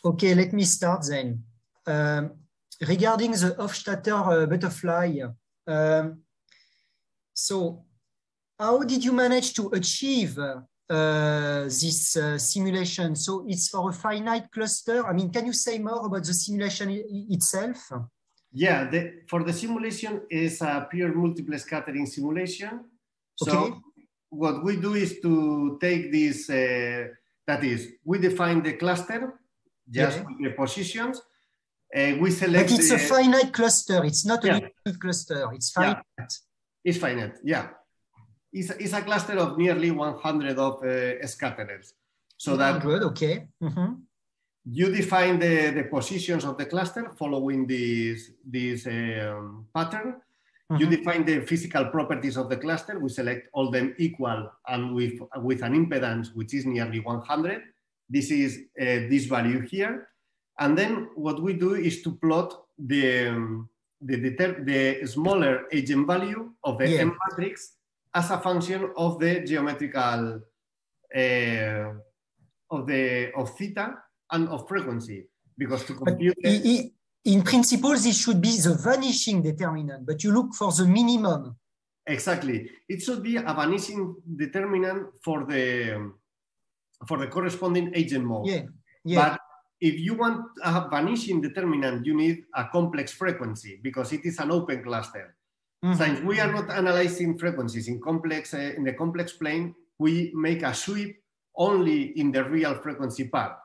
Okay, let me start then. Regarding the Hofstadter butterfly, so how did you manage to achieve this simulation? So it's for a finite cluster. I mean, can you say more about the simulation itself? Yeah, for the simulation is a pure multiple scattering simulation. So okay. What we do is to take this, that is, we define the cluster just with the positions. We select. But it's a finite cluster. It's not a limited cluster. It's finite. Yeah, it's finite. Yeah, it's a cluster of nearly 100 of scatterers. So 100. Okay. You define the positions of the cluster following this pattern. You define the physical properties of the cluster. We select all them equal and with an impedance which is nearly 100. This is this value here. And then what we do is to plot the smaller eigenvalue of the M matrix as a function of the geometrical of theta and of frequency, because to compute in principle this should be the vanishing determinant, but you look for the minimum. Exactly, it should be a vanishing determinant for the corresponding eigenmode. But if you want a vanishing determinant, you need a complex frequency because it is an open cluster. Since we are not analyzing frequencies in the complex plane, we make a sweep only in the real frequency part.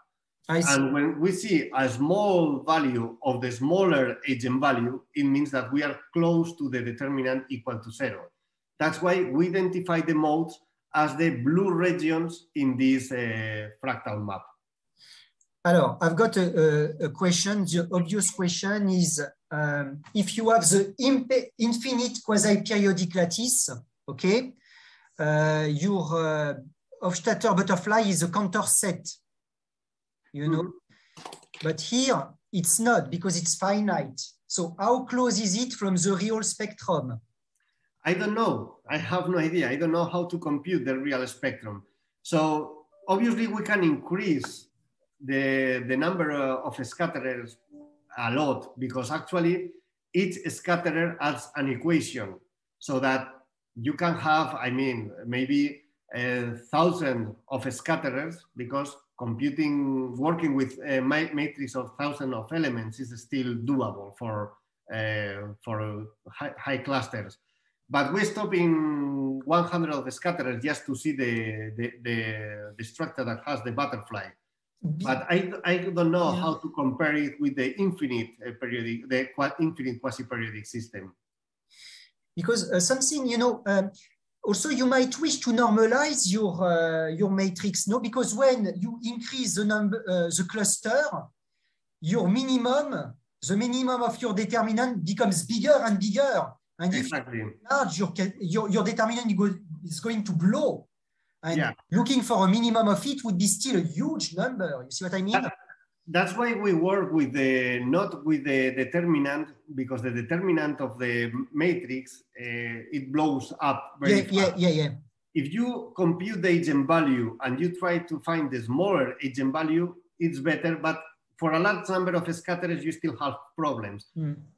And when we see a small value of the smaller eigenvalue, it means that we are close to the determinant equal to 0. That's why we identify the modes as the blue regions in this fractal map. Alors, I've got a question. The obvious question is, if you have the infinite quasi-periodic lattice, okay, your Hofstadter butterfly is a Cantor set, you know, but here it's not because it's finite. So how close is it from the real spectrum? I don't know. I have no idea. I don't know how to compute the real spectrum. So obviously we can increase the number of scatterers a lot, because actually each scatterer adds an equation so that you can have, I mean, maybe 1,000 of scatterers, because working with a matrix of 1,000 of elements is still doable for high clusters. But we stop in 100 of the scatterers just to see the structure that has the butterfly. But I don't know how to compare it with the infinite infinite quasi-periodic system. Because something, you know, also you might wish to normalize your matrix, no? Because when you increase the number, the cluster, your minimum, the minimum of your determinant becomes bigger and bigger. And exactly. If large, your determinant is going to blow. And looking for a minimum of it would be still a huge number. You see what I mean? That's why we work with not with the determinant, because the determinant of the matrix, it blows up very fast. If you compute the eigenvalue and you try to find the smaller eigenvalue, it's better. But for a large number of scatterers, you still have problems.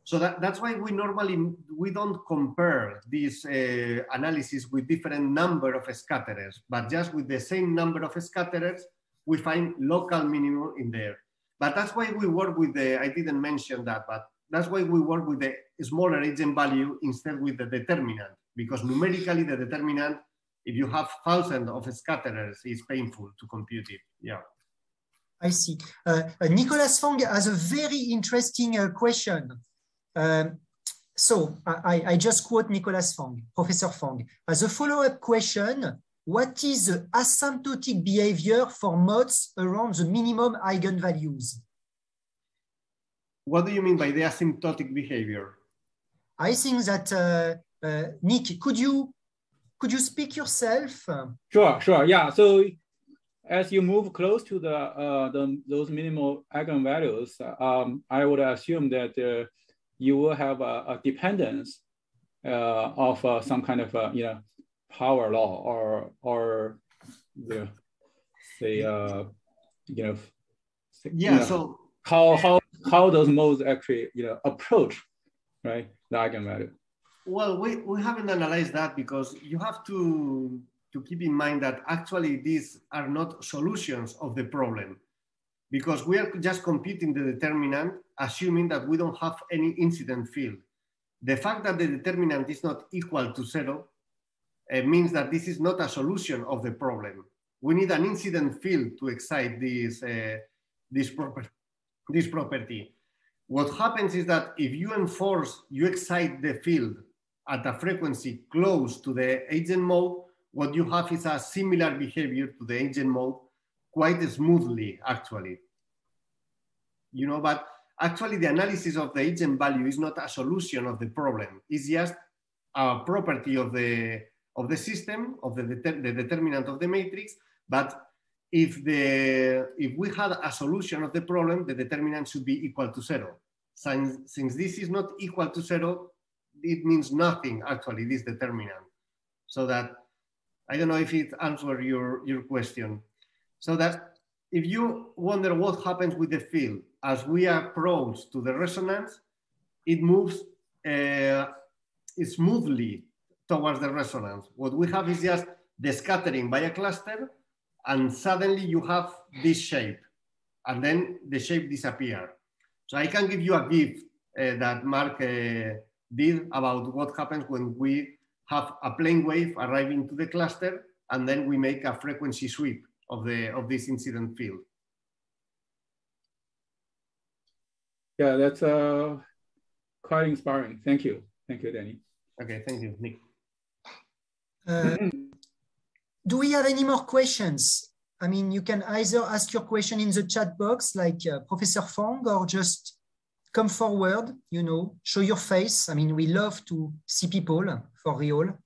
So that's why we don't compare this analysis with different number of scatterers, but just with the same number of scatterers, we find local minimum in there. But that's why we work with I didn't mention that, but that's why we work with the smaller eigenvalue instead with the determinant, because numerically the determinant, if you have thousands of scatterers, is painful to compute it. Yeah. I see. Nicolas Fong has a very interesting question. So I just quote Nicolas Fong, Professor Fong. As a follow-up question, what is the asymptotic behavior for modes around the minimum eigenvalues? What do you mean by the asymptotic behavior? I think that, Nick, could you speak yourself? Sure, yeah. So as you move close to those minimal eigenvalues, I would assume that you will have a dependence of some kind of you know, power law or the you know, Yeah. So how those modes actually approach, right, the eigenvalue? Well, we haven't analyzed that because you have to keep in mind that actually these are not solutions of the problem, because we are just computing the determinant assuming that we don't have any incident field. The fact that the determinant is not equal to 0 means that this is not a solution of the problem. We need an incident field to excite this property. What happens is that if you excite the field at a frequency close to the agent mode, what you have is a similar behavior to the agent mode quite smoothly, actually. But actually the analysis of the agent value is not a solution of the problem. It's just a property of the system, of the determinant of the matrix. But if we had a solution of the problem, the determinant should be equal to 0. Since this is not equal to 0, it means nothing, actually, this determinant. So that, I don't know if it answers your question. So that if you wonder what happens with the field as we approach to the resonance, it moves smoothly towards the resonance. What we have is just the scattering by a cluster, and suddenly you have this shape, and then the shape disappears. So I can give you a gift that Mark did about what happens when we have a plane wave arriving to the cluster, and then we make a frequency sweep of this incident field. Yeah, that's quite inspiring. Thank you, Danny. Okay, thank you, Nick. Do we have any more questions? I mean, you can either ask your question in the chat box like Professor Fong, or just come forward, show your face. I mean, we love to see people for real.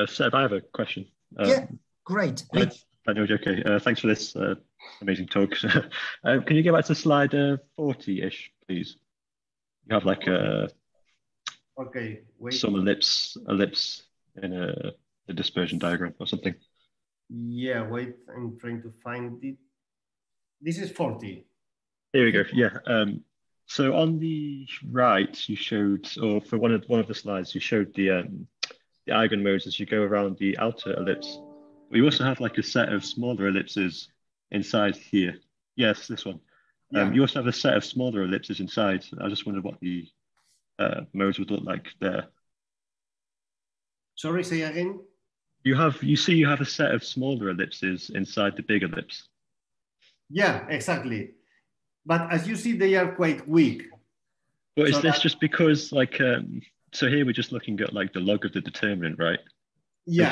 Seb, I have a question. Yeah, great. Okay, thanks for this amazing talk. Can you go back to slide 40-ish, please? You have like okay, wait. Some ellipse in a dispersion diagram or something. Yeah, wait, I'm trying to find it. This is 40. Here we go. Yeah. So on the right, you showed, or for one of the slides, you showed the eigenmodes as you go around the outer ellipse. We also have like a set of smaller ellipses inside here. Yes, this one. Yeah. You also have a set of smaller ellipses inside. I just wondered what the modes would look like there. Sorry, say again. You have a set of smaller ellipses inside the big ellipse. Yeah, exactly. But as you see, they are quite weak. But is this just because like so here we're just looking at like the log of the determinant, right? Yeah.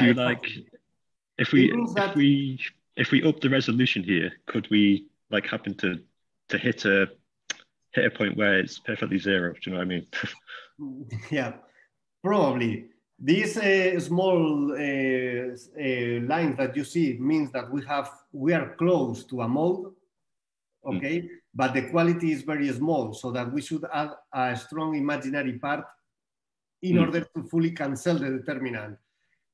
If you exactly. If we up the resolution here, could we like happen to hit a point where it's perfectly 0? Do you know what I mean? Yeah, probably. These small lines that you see means that we are close to a mode, okay? But the quality is very small, so that we should add a strong imaginary part in order to fully cancel the determinant.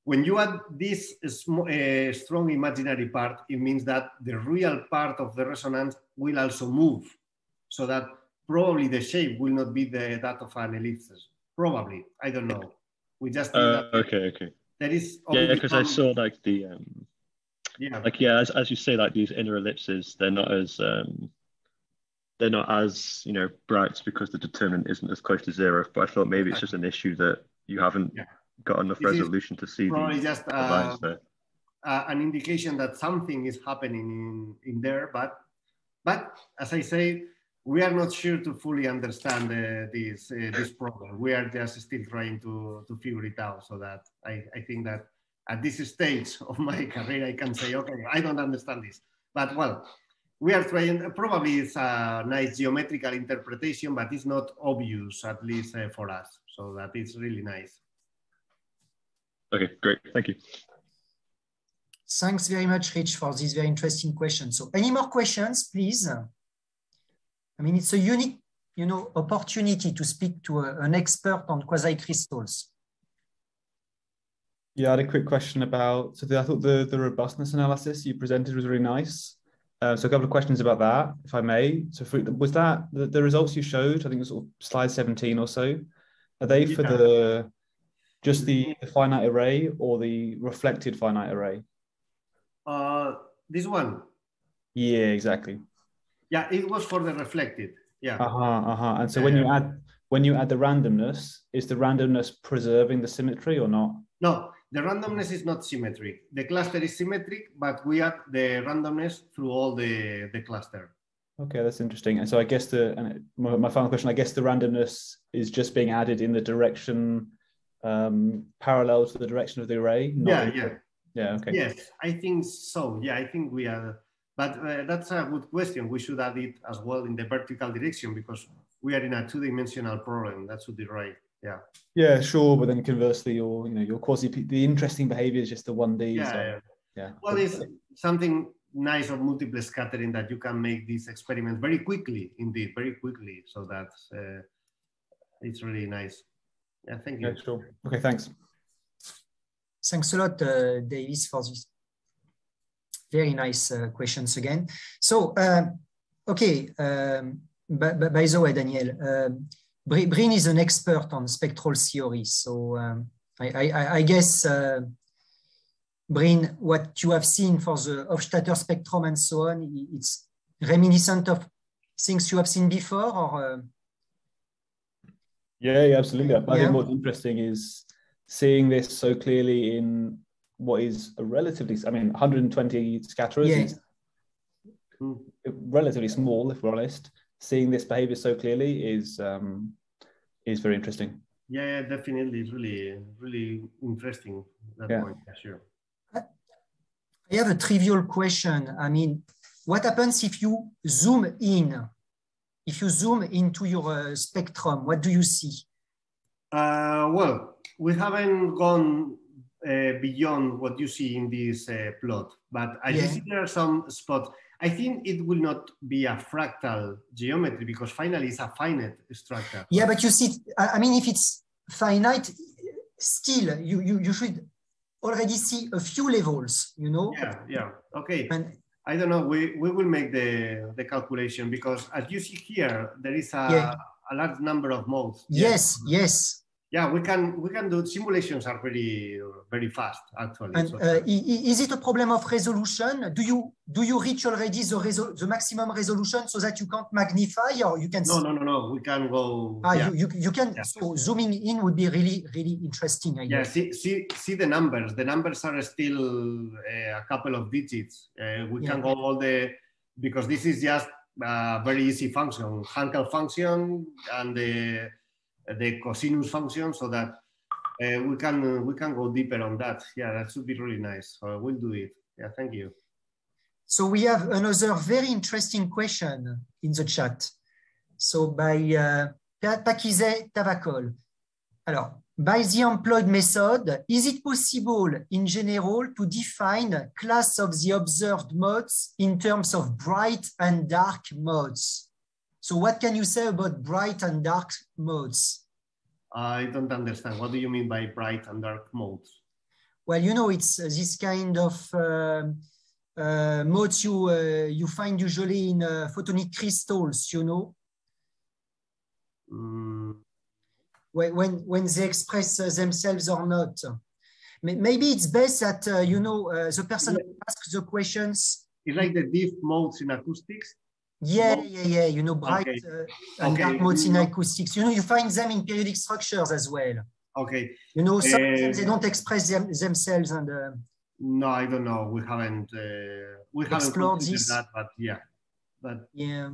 When you add this strong imaginary part, it means that the real part of the resonance will also move, so that probably the shape will not be that of an ellipse. Probably, I don't know. We just okay. There is because I saw like the as you say, like these inner ellipses, they're not as bright because the determinant isn't as close to 0. But I thought maybe it's just an issue that you haven't got enough resolution to see probably the lines there. An indication that something is happening in there, but as I say, we are not sure to fully understand this problem. We are just still trying to figure it out. So that I think that at this stage of my career, I can say, okay, I don't understand this. But well, we are trying. Probably it's a nice geometrical interpretation, but it's not obvious, at least for us. So that is really nice. Okay, great. Thank you. Thanks very much, Rich, for this very interesting question. So any more questions, please? I mean, it's a unique, opportunity to speak to an expert on quasi-crystals. Yeah, I had a quick question about, I thought the robustness analysis you presented was really nice. So a couple of questions about that, if I may. So was that the results you showed? I think it was sort of slide 17 or so. Are they for just the finite array or the reflected finite array? This one. Yeah, exactly. Yeah, it was for the reflected. Yeah. And so when you add the randomness, is the randomness preserving the symmetry or not? No, the randomness is not symmetric. The cluster is symmetric, but we add the randomness through all the cluster. Okay, that's interesting. And so I guess my final question, I guess the randomness is just being added in the direction parallel to the direction of the array? Yeah, okay. Yes, I think so. Yeah, I think we are. But that's a good question. We should add it as well in the vertical direction because we are in a two-dimensional problem. That should be right. Yeah. Yeah, sure. But then conversely, your the interesting behavior is just the 1D. Yeah. Well, it's something nice of multiple scattering that you can make these experiments very quickly, indeed, very quickly. So that's it's really nice. Yeah, thank you. Yeah, sure. Okay, thanks. Thanks a lot, Davis, for this very nice questions again. So, okay, by the way, Daniel, Breen is an expert on spectral theory. So I guess, Breen, what you have seen for the Hofstadter spectrum and so on, it's reminiscent of things you have seen before, or? Yeah, absolutely. I think what's interesting is seeing this so clearly in what is a relatively, 120 scatterers is relatively small, if we're honest. Seeing this behavior so clearly is very interesting. Yeah, definitely. It's really interesting, that point, sure. I have a trivial question. I mean, what happens if you zoom in? If you zoom into your spectrum, what do you see? Well, we haven't gone beyond what you see in this plot, but I see there are some spots. I think it will not be a fractal geometry because finally it's a finite structure. Yeah, but you see, I mean, if it's finite, still you should already see a few levels, you know? Yeah, okay. And I don't know, we will make the calculation because as you see here, there is a large number of modes. Yes. Yeah, we can do simulations are very fast actually. And is it a problem of resolution? Do you reach already the maximum resolution so that you can't magnify, or you can? No. We can go. You can. Yeah. So zooming in would be really interesting. I guess. See the numbers. The numbers are still a couple of digits. We can go all because this is just a very easy function, Hankel function, and the cosinus function, so that we can go deeper on that. Yeah, that should be really nice. So we'll do it. Yeah, thank you. So we have another very interesting question in the chat. So by Pakize Tavakol. Alors, by the employed method, is it possible in general to define class of the observed modes in terms of bright and dark modes? So what can you say about bright and dark modes? I don't understand. What do you mean by bright and dark modes? Well, you know, it's this kind of modes you find usually in photonic crystals, you know? When they express themselves or not. Maybe it's best that, the person who asks the questions. It's like the diff modes in acoustics? Yeah, you know, bright and dark modes in acoustics. You know, you find them in periodic structures as well. Okay. You know, sometimes they don't express themselves. And no, I don't know. We haven't explored this. That, but yeah. Yeah.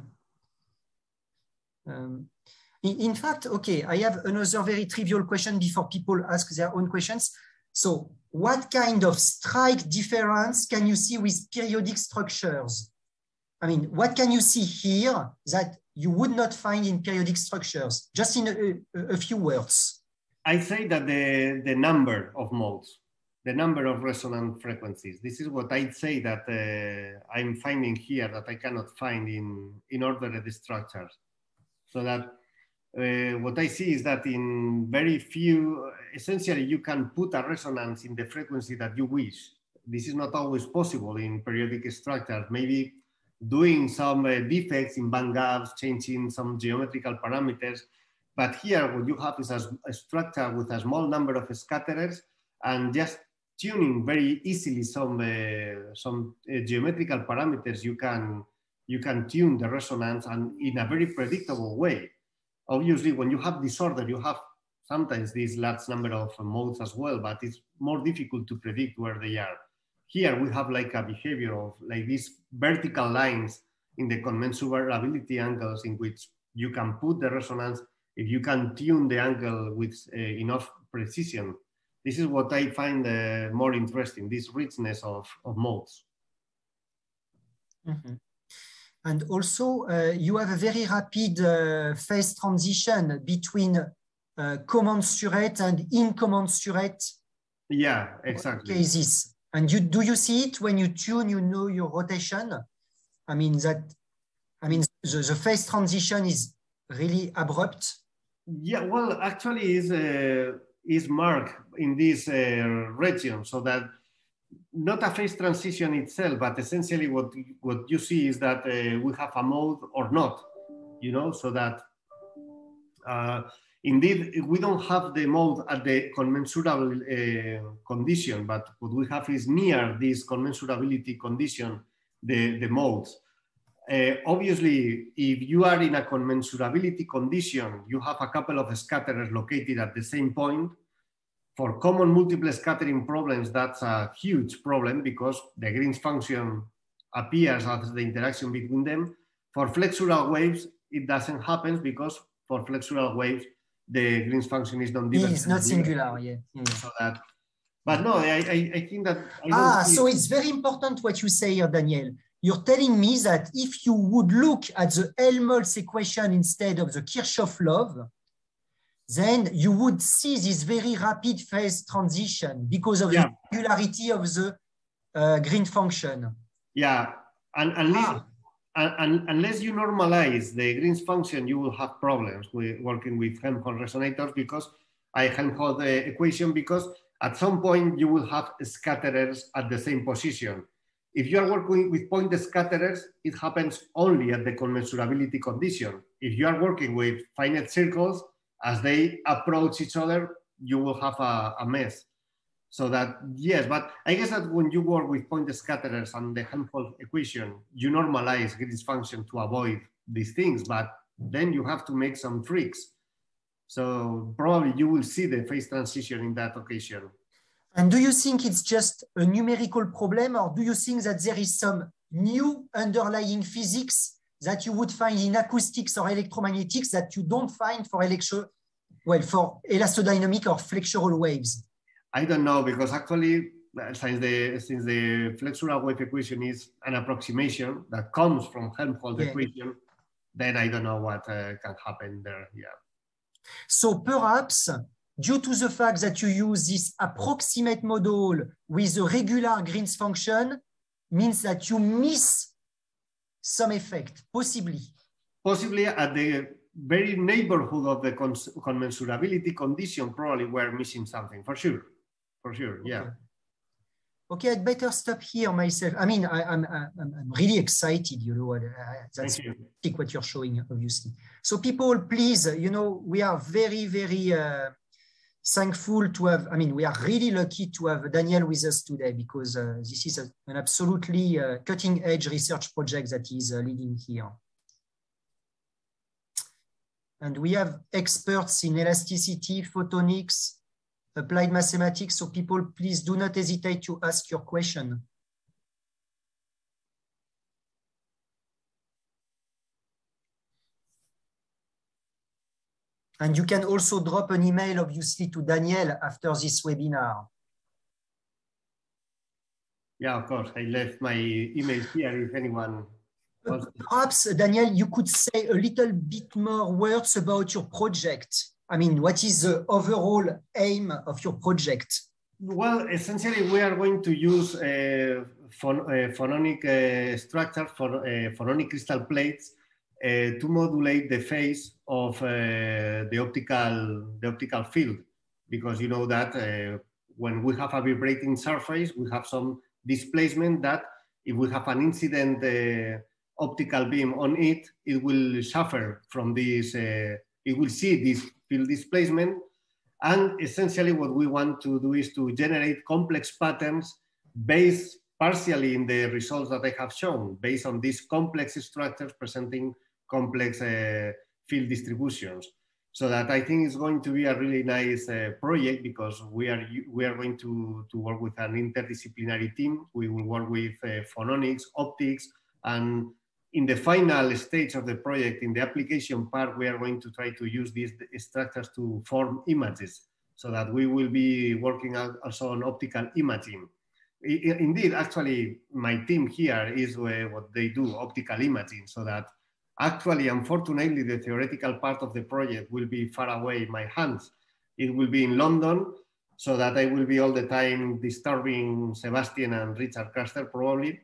In fact, okay, I have another very trivial question before people ask their own questions. So what kind of strike difference can you see with periodic structures? I mean, what can you see here that you would not find in periodic structures? Just in a few words. I say that the number of modes, the number of resonant frequencies, this is what I'd say that I'm finding here that I cannot find in ordered structures. So that what I see is that in very few, essentially you can put a resonance in the frequency that you wish. This is not always possible in periodic structures. Maybe doing some defects in band gaps, changing some geometrical parameters. But here, what you have is a structure with a small number of scatterers and just tuning very easily some geometrical parameters. You can tune the resonance and in a very predictable way. Obviously, when you have disorder, you have sometimes this large number of modes as well, but it's more difficult to predict where they are. Here we have like a behavior of like these vertical lines in the commensurability angles in which you can put the resonance if you can tune the angle with enough precision. This is what I find more interesting, this richness of modes. Mm-hmm. And also, you have a very rapid phase transition between commensurate and incommensurate cases. And do you see it when you tune, your rotation? I mean, the phase transition is really abrupt. Yeah, well, actually is marked in this region, so that not a phase transition itself, but essentially what you see is that we have a mode or not, so that indeed we don't have the mode at the commensurable condition, but what we have is near this commensurability condition, the modes. Obviously, if you are in a commensurability condition, you have a couple of scatterers located at the same point. For common multiple scattering problems, that's a huge problem because the Green's function appears as the interaction between them. For flexural waves, it doesn't happen because for flexural waves, the Green's function is non-divergent. It's not singular, yeah. So that, but no, I think that... So it's very important what you say here, Daniel. You're telling me that if you would look at the Helmholtz equation instead of the Kirchhoff law, then you would see this very rapid phase transition because of the regularity of the Green function. Yeah, and unless you normalize the Green's function, you will have problems with working with Helmholtz resonators because Helmholtz equation, because at some point you will have scatterers at the same position. If you are working with point scatterers, it happens only at the commensurability condition. If you are working with finite circles, as they approach each other, you will have a mess. So that, yes, but I guess that when you work with point scatterers and the Helmholtz equation, you normalize Green's function to avoid these things, but then you have to make some tricks. So probably you will see the phase transition in that occasion. And do you think it's just a numerical problem, or do you think that there is some new underlying physics that you would find in acoustics or electromagnetics that you don't find for for elastodynamic or flexural waves? I don't know, because actually, since the flexural wave equation is an approximation that comes from Helmholtz equation, then I don't know what can happen there. Yeah. So perhaps, due to the fact that you use this approximate model with a regular Green's function, means that you miss some effect, possibly. Possibly at the very neighborhood of the commensurability condition, probably we're missing something, for sure. For sure, yeah. Okay, I'd better stop here myself. I mean, I'm really excited, that's what you're showing, obviously. So people, please, we are very, very thankful to have, we are really lucky to have Daniel with us today because this is an absolutely cutting edge research project that he's leading here. And we have experts in elasticity, photonics, applied mathematics. So people, please do not hesitate to ask your question. And you can also drop an email, obviously, to Daniel after this webinar. Yeah, of course. I left my email here if anyone wants to. Perhaps, Daniel, you could say a little bit more words about your project. What is the overall aim of your project? Well, essentially, we are going to use phononic structure for phononic crystal plates to modulate the phase of the optical field, because you know that when we have a vibrating surface, we have some displacement that if we have an incident optical beam on it, it will suffer from this, it will see this field displacement. And essentially what we want to do is to generate complex patterns based partially in the results that I have shown, based on these complex structures presenting complex field distributions. So that I think is going to be a really nice project, because we are going to work with an interdisciplinary team. We will work with phononics, optics, and in the final stage of the project, in the application part, we are going to try to use these structures to form images, so that we will be working also on optical imaging. Indeed, actually, my team here is what they do, optical imaging, so that actually, unfortunately, the theoretical part of the project will be far away in my hands. It will be in London, so that I will be all the time disturbing Sebastian and Richard Custer, probably.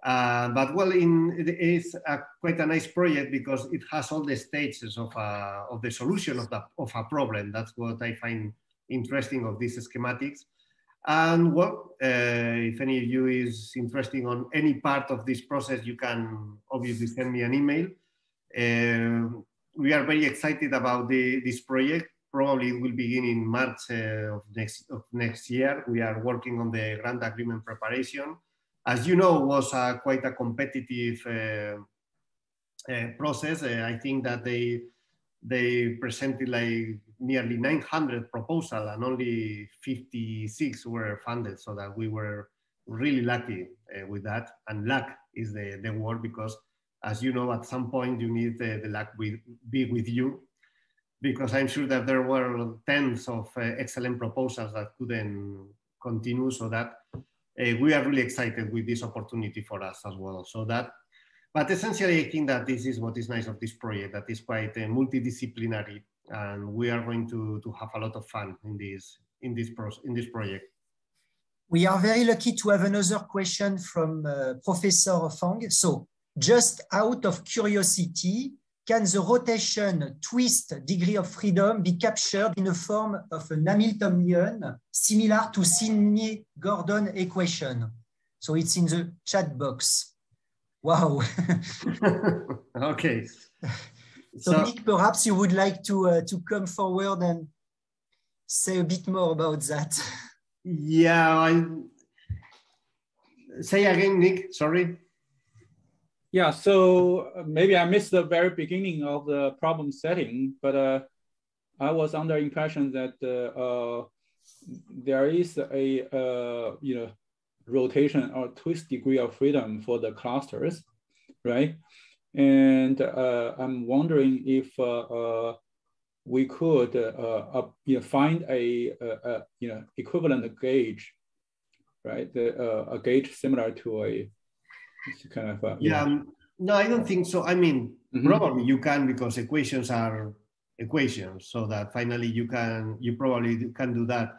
But well, it's quite a nice project, because it has all the stages of the solution of a problem. That's what I find interesting of these schematics. And well, if any of you is interested on any part of this process, you can obviously send me an email. We are very excited about this project. Probably it will begin in March of next year. We are working on the grant agreement preparation. As you know, was quite a competitive process. I think that they presented like nearly 900 proposals, and only 56 were funded. So that we were really lucky with that. And luck is the word, because as you know, at some point you need the luck be with you, because I'm sure that there were tens of excellent proposals that couldn't continue. So that we are really excited with this opportunity for us as well. So that, but essentially, I think that this is what is nice of this project, that is quite multidisciplinary, and we are going to have a lot of fun in this project. We are very lucky to have another question from Professor Fang. So, just out of curiosity, can the rotation twist degree of freedom be captured in the form of an Hamiltonian similar to Sidney-Gordon equation? So it's in the chat box. Wow. Okay. So Nick, perhaps you would like to come forward and say a bit more about that. Yeah, say again, Nick, sorry. Yeah, so maybe I missed the very beginning of the problem setting, but I was under impression that there is a rotation or twist degree of freedom for the clusters, right? And I'm wondering if we could find a equivalent gauge, right? A gauge similar to a kind of no, I don't think so. I mean, probably you can, because equations are equations, so that finally you probably can do that.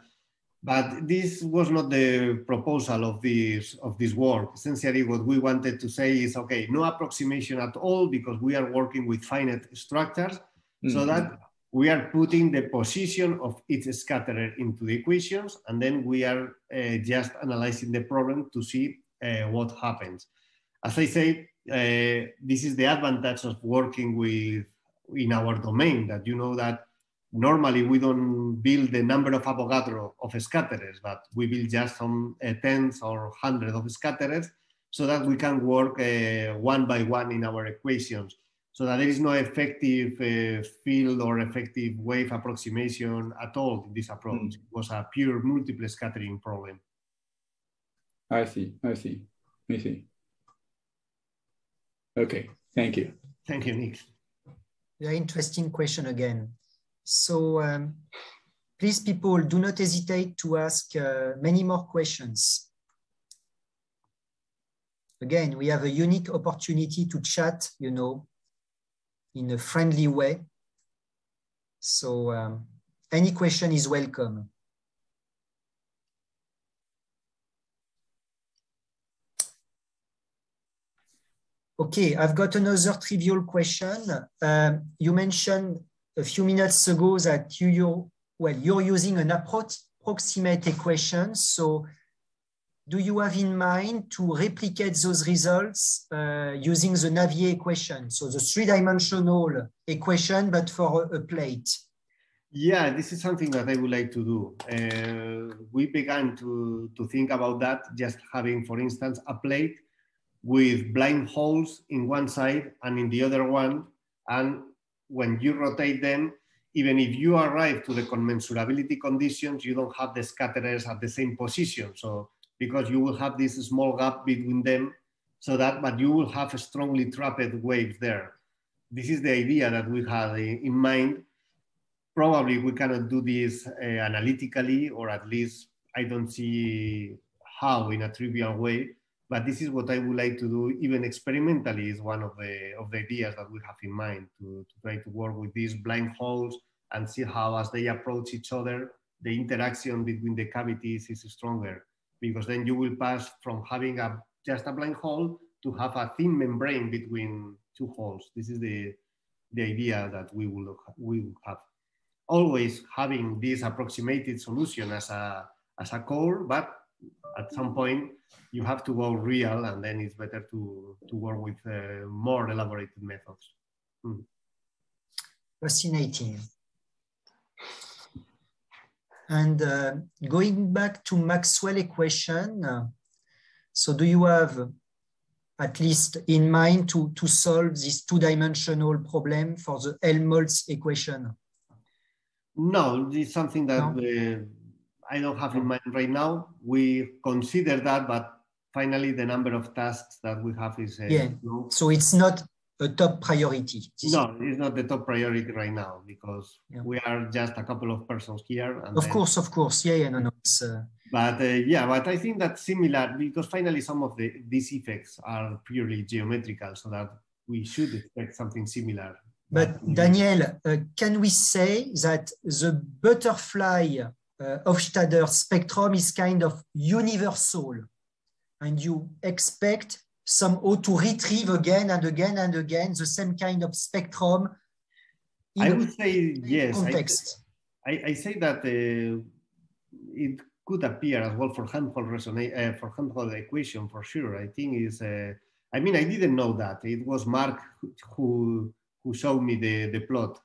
But this was not the proposal of this work. Essentially, what we wanted to say is, okay, no approximation at all, because we are working with finite structures, so that we are putting the position of each scatterer into the equations, and then we are just analyzing the problem to see what happens. As I say, this is the advantage of working in our domain, that you know that normally we don't build the number of Avogadro of scatterers, but we build just some tens or hundreds of scatterers, so that we can work one by one in our equations, so that there is no effective field or effective wave approximation at all in this approach. It was a pure multiple scattering problem. I see. Okay, thank you. Thank you, Nick. Very interesting question again. So please, people, do not hesitate to ask many more questions. Again, we have a unique opportunity to chat, in a friendly way. So any question is welcome. Okay, I've got another trivial question. You mentioned a few minutes ago that you're using an approximate equation. So do you have in mind to replicate those results using the Navier equation? So the three-dimensional equation, but for a plate. Yeah, this is something that I would like to do. We began to think about that, just having, for instance, a plate with blind holes in one side and in the other one. And when you rotate them, even if you arrive to the commensurability conditions, you don't have the scatterers at the same position. So because you will have this small gap between them, so that, but you will have strongly trapped waves there. This is the idea that we had in mind. Probably we cannot do this analytically, or at least I don't see how in a trivial way, but this is what I would like to do, even experimentally, is one of the ideas that we have in mind, to try to work with these blind holes and see how, as they approach each other, the interaction between the cavities is stronger, because then you will pass from having just a blind hole to have a thin membrane between two holes. This is the idea that we will have. Always having this approximated solution as a core, but at some point you have to go real, and then it's better to work with more elaborated methods. Fascinating. And going back to Maxwell equation, so do you have at least in mind to solve this two-dimensional problem for the Helmholtz equation? No, it's something that I don't have in mind right now. We consider that, but finally the number of tasks that we have is low. So it's not a top priority. No, it's not the top priority right now, because we are just a couple of persons here. And of course. No. But but I think that's similar, because finally some of these effects are purely geometrical, so that we should expect something similar. But Daniel, can we say that the butterfly Hofstadter spectrum is kind of universal, and you expect somehow to retrieve again and again and again the same kind of spectrum? I would say yes. Context. I say that it could appear as well for Helmholtz equation, for sure. I think is. I mean, I didn't know that. It was Mark who showed me the plot,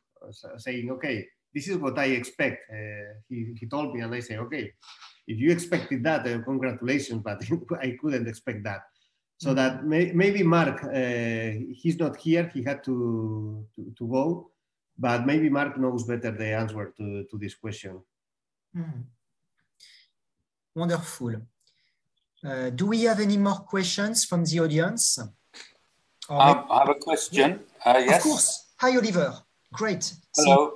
saying, okay, this is what I expect. He told me, and I say, okay, if you expected that, congratulations, but I couldn't expect that. So that maybe Mark, he's not here, he had to go, but maybe Mark knows better the answer to this question. Wonderful. Do we have any more questions from the audience? I have a question. Yes. Of course. Hi, Oliver. Great. Hello.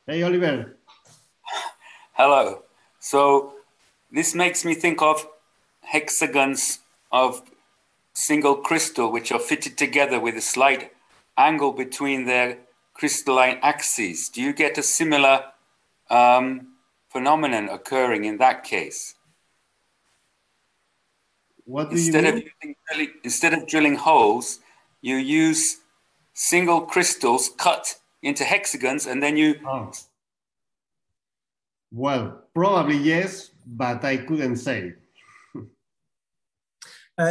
Hey, Oliver. Hello. So this makes me think of hexagons of single crystal, which are fitted together with a slight angle between their crystalline axes. Do you get a similar phenomenon occurring in that case? What do you mean? Instead of drilling holes, you use single crystals cut into hexagons, and then you... Well, probably yes, but I couldn't say.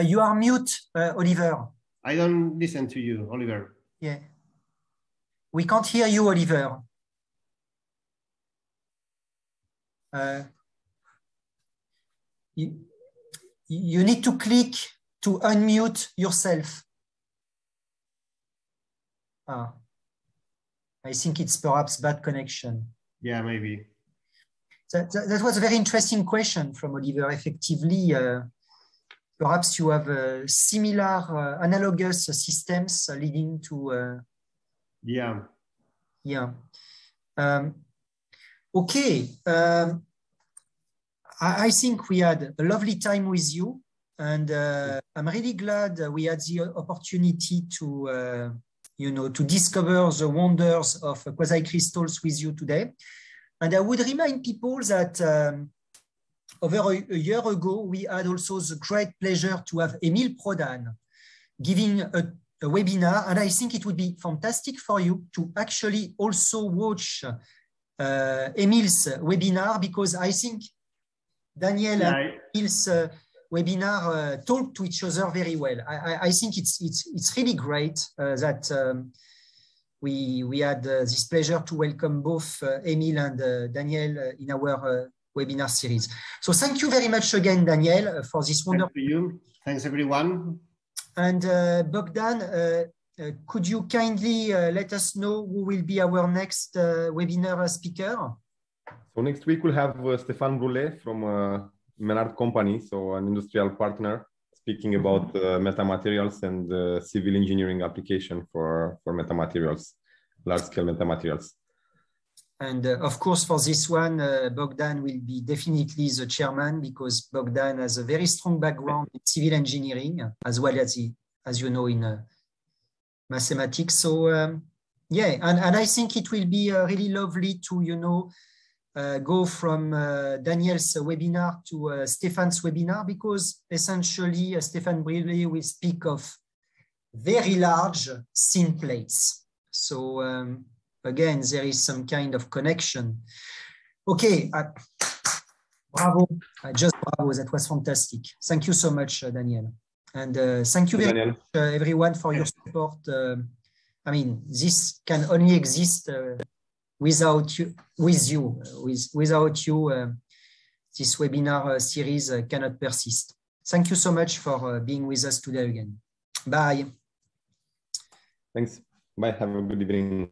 You are mute, Oliver. I don't listen to you, Oliver. Yeah. We can't hear you, Oliver. You need to click to unmute yourself. I think it's perhaps bad connection. Yeah, maybe. That was a very interesting question from Oliver. Effectively, perhaps you have similar analogous systems leading to... Yeah. Okay. I think we had a lovely time with you, and I'm really glad we had the opportunity to to discover the wonders of quasi-crystals with you today. And I would remind people that over a year ago, we had also the great pleasure to have Emile Prodan giving a webinar. And I think it would be fantastic for you to actually also watch Emile's webinar, because I think Daniel and Emile's webinar talk to each other very well. I think it's really great that we had this pleasure to welcome both Emile and Daniel in our webinar series. So thank you very much again, Daniel, for this wonderful. Thanks to you. Thanks, everyone. And Bogdan, could you kindly let us know who will be our next webinar speaker? So next week we'll have Stéphane Brulé from Menard Company, so an industrial partner, speaking about metamaterials and civil engineering application for metamaterials, large-scale metamaterials. And of course, for this one, Bogdan will be definitely the chairman, because Bogdan has a very strong background in civil engineering, as well as you know, in mathematics. So yeah, and I think it will be really lovely to, you know, go from Daniel's webinar to Stéphane's webinar, because essentially Stéphane Brulé will speak of very large thin plates. So again, there is some kind of connection. Okay, bravo, just bravo, that was fantastic. Thank you so much, Daniel. And thank you very much, everyone, for your support. I mean, this can only exist without you, without you, this webinar series cannot persist. Thank you so much for being with us today again. Bye. Thanks. Bye. Have a good evening.